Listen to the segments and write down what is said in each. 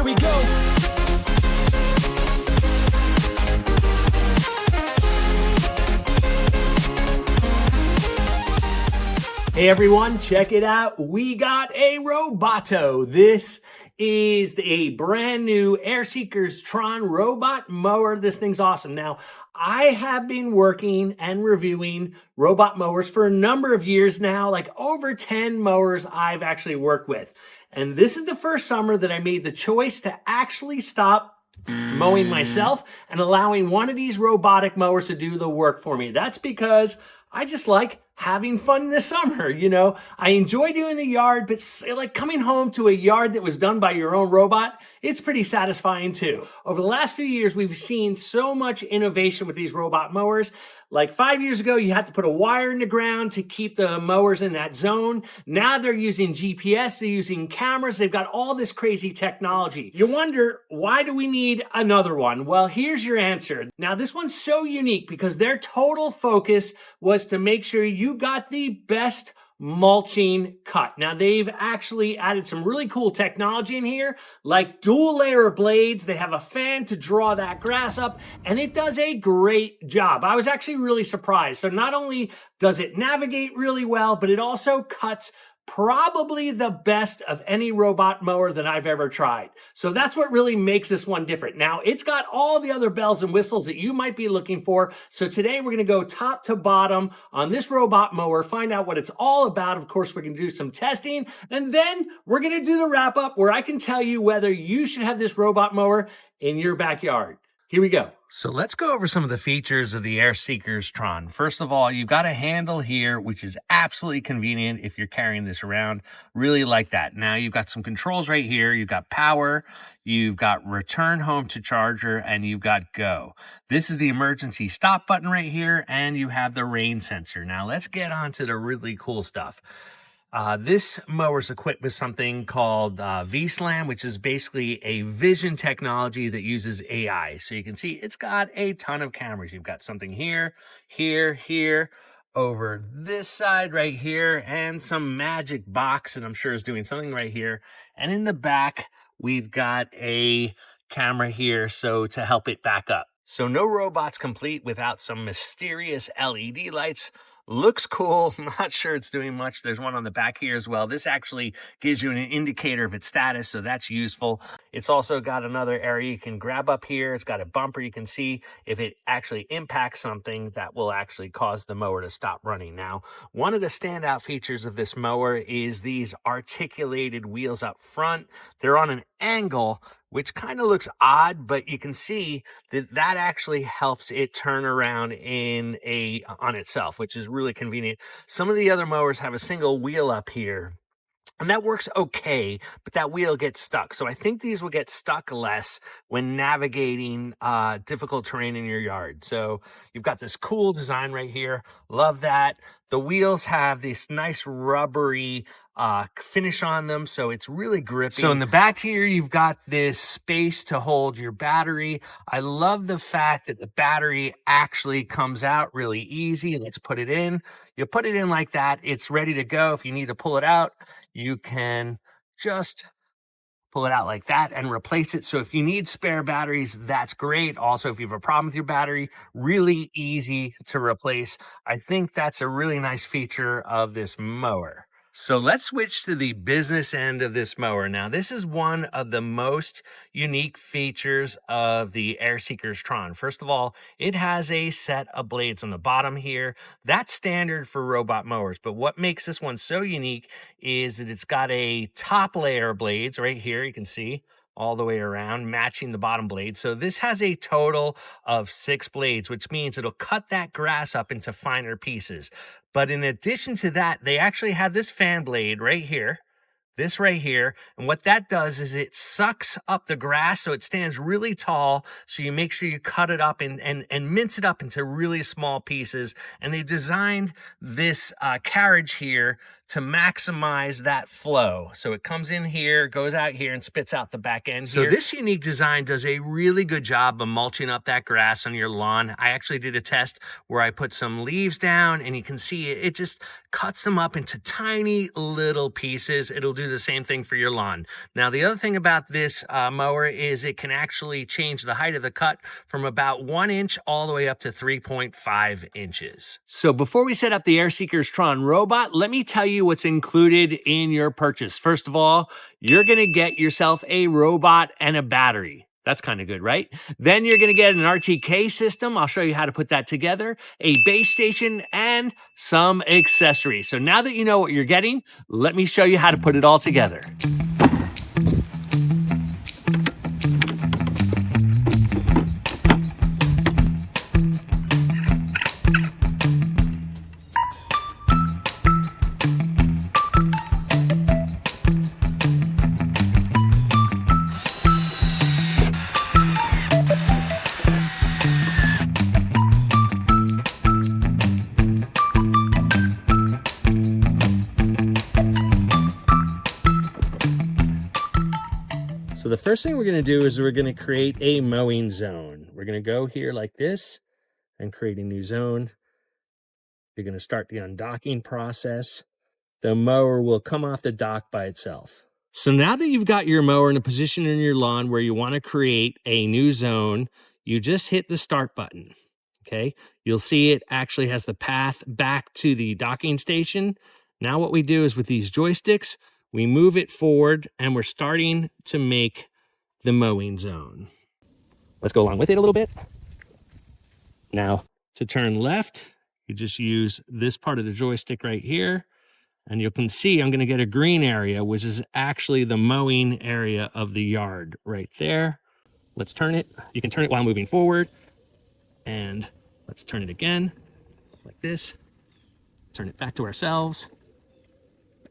Here we go. Hey everyone, check it out. We got a Roboto. This is a brand new Airseekers Tron Robot Mower. This thing's awesome. Now, I have been working and reviewing robot mowers for a number of years now, like over 10 mowers I've actually worked with. And this is the first summer that I made the choice to actually stop mowing myself and allowing one of these robotic mowers to do the work for me. That's because I just like having fun this summer. You know, I enjoy doing the yard, but like coming home to a yard that was done by your own robot, it's pretty satisfying too. Over the last few years, we've seen so much innovation with these robot mowers. Like 5 years ago, you had to put a wire in the ground to keep the mowers in that zone. Now they're using GPS, they're using cameras, they've got all this crazy technology. You wonder, why do we need another one? Well, here's your answer. Now, this one's so unique because their total focus was to make sure you got the best mulching cut. Now, they've actually added some really cool technology in here, like dual layer blades. They have a fan to draw that grass up, and it does a great job. I was actually really surprised. So not only does it navigate really well, but it also cuts probably the best of any robot mower that I've ever tried. So that's what really makes this one different. Now, it's got all the other bells and whistles that you might be looking for. So today we're going to go top to bottom on this robot mower, find out what it's all about. Of course, we're going to do some testing, and then we're going to do the wrap up where I can tell you whether you should have this robot mower in your backyard. Here we go. So let's go over some of the features of the Airseekers Tron. First of all, you've got a handle here, which is absolutely convenient if you're carrying this around. Really like that. Now you've got some controls right here. You've got power, you've got return home to charger, and you've got go. This is the emergency stop button right here, and you have the rain sensor. Now let's get on to the really cool stuff. This mower is equipped with something called VSLAM, which is basically a vision technology that uses AI. So you can see it's got a ton of cameras. You've got something here, here, here, over this side right here, and some magic box, and I'm sure is doing something right here. And in the back, we've got a camera here, so to help it back up. So no robot's complete without some mysterious LED lights. Looks cool. Not sure it's doing much. There's one on the back here as well. This actually gives you an indicator of its status, so that's useful. It's also got another area you can grab up here. It's got a bumper. You can see if it actually impacts something that will actually cause the mower to stop running. Now, one of the standout features of this mower is these articulated wheels up front. They're on an angle, which kind of looks odd, but you can see that that actually helps it turn around on itself, which is really convenient. Some of the other mowers have a single wheel up here, and that works okay, but that wheel gets stuck. So I think these will get stuck less when navigating difficult terrain in your yard. So you've got this cool design right here. Love that. The wheels have this nice rubbery finish on them, so it's really grippy. So in the back here, you've got this space to hold your battery. I love the fact that the battery actually comes out really easy. Let's put it in. You put it in like that. It's ready to go. If you need to pull it out, you can just pull it out like that and replace it. So if you need spare batteries, that's great. Also, if you have a problem with your battery, really easy to replace. I think that's a really nice feature of this mower. So let's switch to the business end of this mower. Now, this is one of the most unique features of the Airseekers Tron. First of all, it has a set of blades on the bottom here. That's standard for robot mowers, but what makes this one so unique is that it's got a top layer of blades right here. You can see all the way around, matching the bottom blade. So this has a total of 6 blades, which means it'll cut that grass up into finer pieces. But in addition to that, they actually have this fan blade right here, this right here. And what that does is it sucks up the grass so it stands really tall. So you make sure you cut it up and mince it up into really small pieces. And they've designed this carriage here to maximize that flow. So it comes in here, goes out here, and spits out the back end here. So this unique design does a really good job of mulching up that grass on your lawn. I actually did a test where I put some leaves down, and you can see it just cuts them up into tiny little pieces. It'll do the same thing for your lawn. Now, the other thing about this mower is it can actually change the height of the cut from about 1 inch all the way up to 3.5 inches. So before we set up the Airseekers Tron Robot, let me tell you what's included in your purchase. First of all, you're going to get yourself a robot and a battery. That's kind of good, right? Then you're going to get an RTK system. I'll show you how to put that together, a base station, and some accessories. So now that you know what you're getting, let me show you how to put it all together. So the first thing we're going to do is we're going to create a mowing zone. We're going to go here like this and create a new zone. You're going to start the undocking process. The mower will come off the dock by itself. So now that you've got your mower in a position in your lawn where you want to create a new zone, you just hit the start button. Okay, you'll see it actually has the path back to the docking station. Now what we do is with these joysticks, we move it forward and we're starting to make the mowing zone. Let's go along with it a little bit. Now, to turn left, you just use this part of the joystick right here. And you can see I'm going to get a green area, which is actually the mowing area of the yard right there. Let's turn it. You can turn it while moving forward. And let's turn it again, like this. Turn it back to ourselves.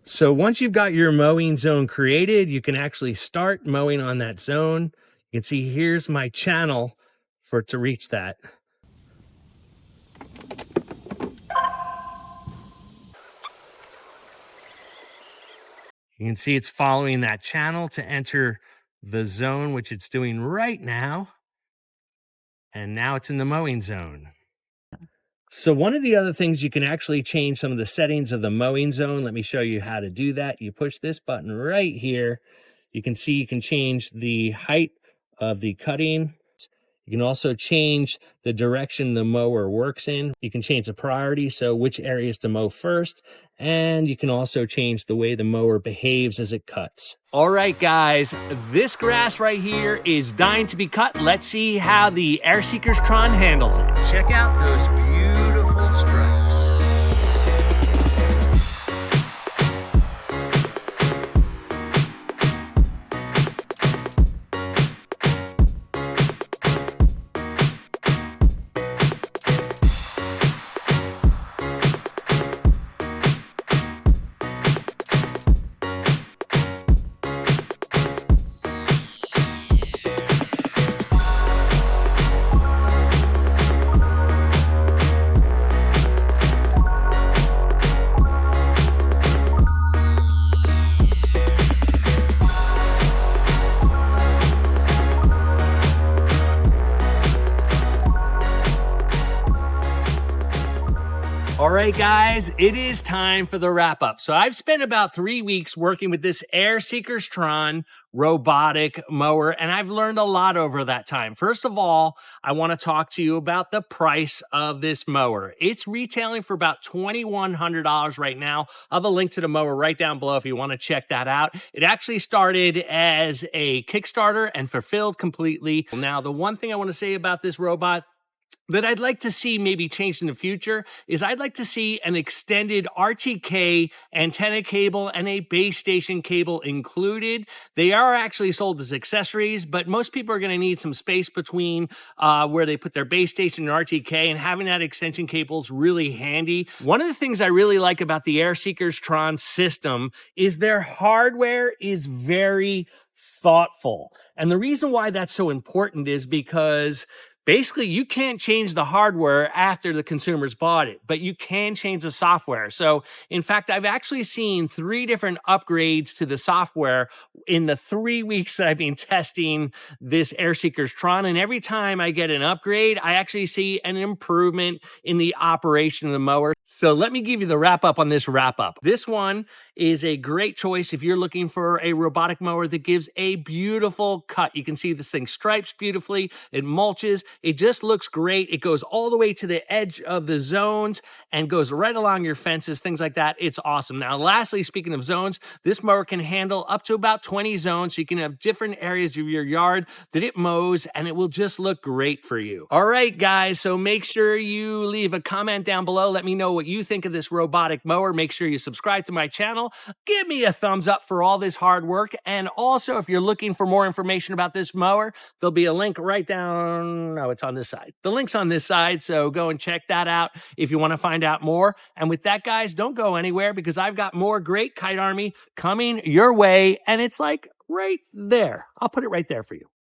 So once you've got your mowing zone created, you can actually start mowing on that zone. You can see here's my channel for it to reach that. You can see it's following that channel to enter the zone, which it's doing right now. And now it's in the mowing zone. So one of the other things, you can actually change some of the settings of the mowing zone. Let me show you how to do that. You push this button right here. You can see you can change the height of the cutting. You can also change the direction the mower works in. You can change the priority, so which areas to mow first. And you can also change the way the mower behaves as it cuts. All right, guys, this grass right here is dying to be cut. Let's see how the Airseekers Tron handles it. Check out those beautiful stripes. All right, guys, it is time for the wrap up. So I've spent about 3 weeks working with this Airseekers Tron robotic mower, and I've learned a lot over that time. First of all, I want to talk to you about the price of this mower. It's retailing for about $2,100 right now. I'll have a link to the mower right down below if you want to check that out. It actually started as a Kickstarter and fulfilled completely. Now, the one thing I want to say about this robot that I'd like to see maybe changed in the future is I'd like to see an extended RTK antenna cable and a base station cable included. They are actually sold as accessories, but most people are going to need some space between where they put their base station and RTK, and having that extension cable is really handy. One of the things I really like about the Airseekers Tron system is their hardware is very thoughtful. And the reason why that's so important is because Basically, you can't change the hardware after the consumers bought it, but you can change the software. So, in fact, I've actually seen 3 different upgrades to the software in the 3 weeks that I've been testing this Airseekers Tron. And every time I get an upgrade, I actually see an improvement in the operation of the mower. So let me give you the wrap up on this wrap up. This one is a great choice if you're looking for a robotic mower that gives a beautiful cut. You can see this thing stripes beautifully. It mulches. It just looks great. It goes all the way to the edge of the zones and goes right along your fences, things like that. It's awesome. Now, lastly, speaking of zones, this mower can handle up to about 20 zones. So you can have different areas of your yard that it mows, and it will just look great for you. All right, guys. So make sure you leave a comment down below. Let me know what you think of this robotic mower. Make sure you subscribe to my channel. Give me a thumbs up for all this hard work. And also, if you're looking for more information about this mower, there'll be a link right down. No, it's on this side. The link's on this side. So go and check that out if you want to find out more. And with that, guys, don't go anywhere because I've got more great KiteArmy coming your way. And it's like right there. I'll put it right there for you.